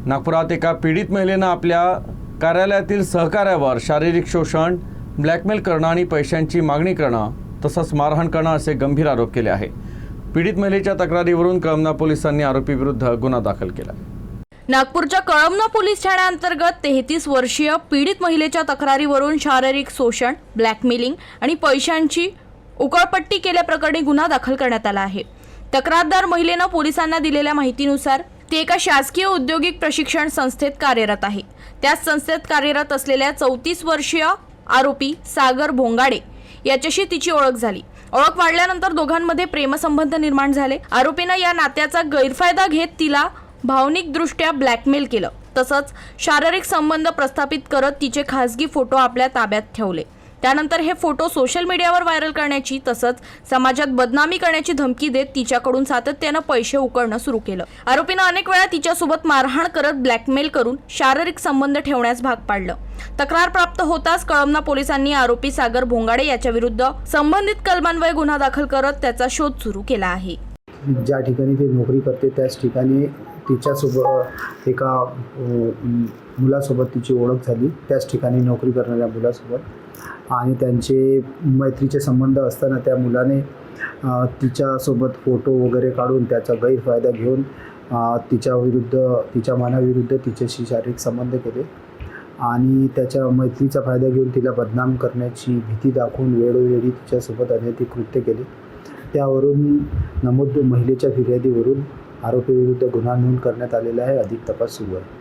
नागपुरात एका पीडित महिलेनं आपल्या कार्यालयातील सहकार्यावर शारीरिक शोषण, ब्लॅकमेल करणं आणि पैशांची मागणी करणं तसंच मारहाण करणं असे गंभीर आरोप केले आहे। पीडित महिलेच्या तक्रारीवरून कळमना पोलिसांनी आरोपीविरुद्ध गुन्हा दाखल केला। नागपूरच्या कळमना पोलीस ठाण्याअंतर्गत 33 वर्षीय पीडित महिलेच्या तक्रारीवरून शारीरिक शोषण, ब्लॅकमेलिंग आणि पैशांची उकळपट्टी केल्याप्रकरणी गुन्हा दाखल करण्यात आला आहे। तक्रारदार महिलेनं पोलिसांना दिलेल्या माहितीनुसार ती एका शासकीय औद्योगिक प्रशिक्षण संस्थेत कार्यरत आहे। त्याच संस्थेत कार्यरत असलेल्या 34 वर्षीय आरोपी सागर भोंगाडे याच्याशी तिची ओळख झाली। ओळख वाढल्यानंतर दोघांमध्ये प्रेमसंबंध निर्माण झाले। आरोपीनं या नात्याचा गैरफायदा घेत तिला भावनिकदृष्ट्या ब्लॅकमेल केलं, तसंच शारीरिक संबंध प्रस्थापित करत तिचे खासगी फोटो आपल्या ताब्यात ठेवले। त्यानंतर हे फोटो सोशल मीडियावर व्हायरल करण्याची तसंच समाजात बदनामी करण्याची धमकी देत तिच्याकडून सातत्यानं पैसे उकळणं सुरू केलं। आरोपीनं अनेक वेळा तिच्यासोबत मारहाण करत ब्लॅकमेल करून शारीरिक संबंध ठेवण्यास भाग पाडलं। तक्रार प्राप्त होताच कळमना पोलिसांनी आरोपी सागर भोंगाडे याच्या विरुद्ध संबंधित कलमान्वये गुन्हा दाखल करत त्याचा शोध सुरू केला आहे। ज्या ठिकाणी ते नोकरी करते त्याच ठिकाणी तिच्यासोबत एका मुलासोबत तिची ओळख झाली, त्याच ठिकाणी नोकरी करणाऱ्या मुलासोबत, आणि त्यांचे मैत्रीचे संबंध असताना त्या मुलाने तिच्यासोबत फोटो वगैरे काढून त्याचा गैरफायदा घेऊन तिच्या मनाविरुद्ध तिच्याशी शारीरिक संबंध केले आणि त्याच्या मैत्रीचा फायदा घेऊन तिला बदनाम करण्याची भीती दाखवून वेळोवेळी तिच्यासोबत अनैतिक कृत्य केले। त्यावरून नमूद महिलेच्या फिर्यादीवरून आरोपीविरुद्ध गुन्हा नोंद करण्यात आलेला आहे। अधिक तपास सुरू आहे।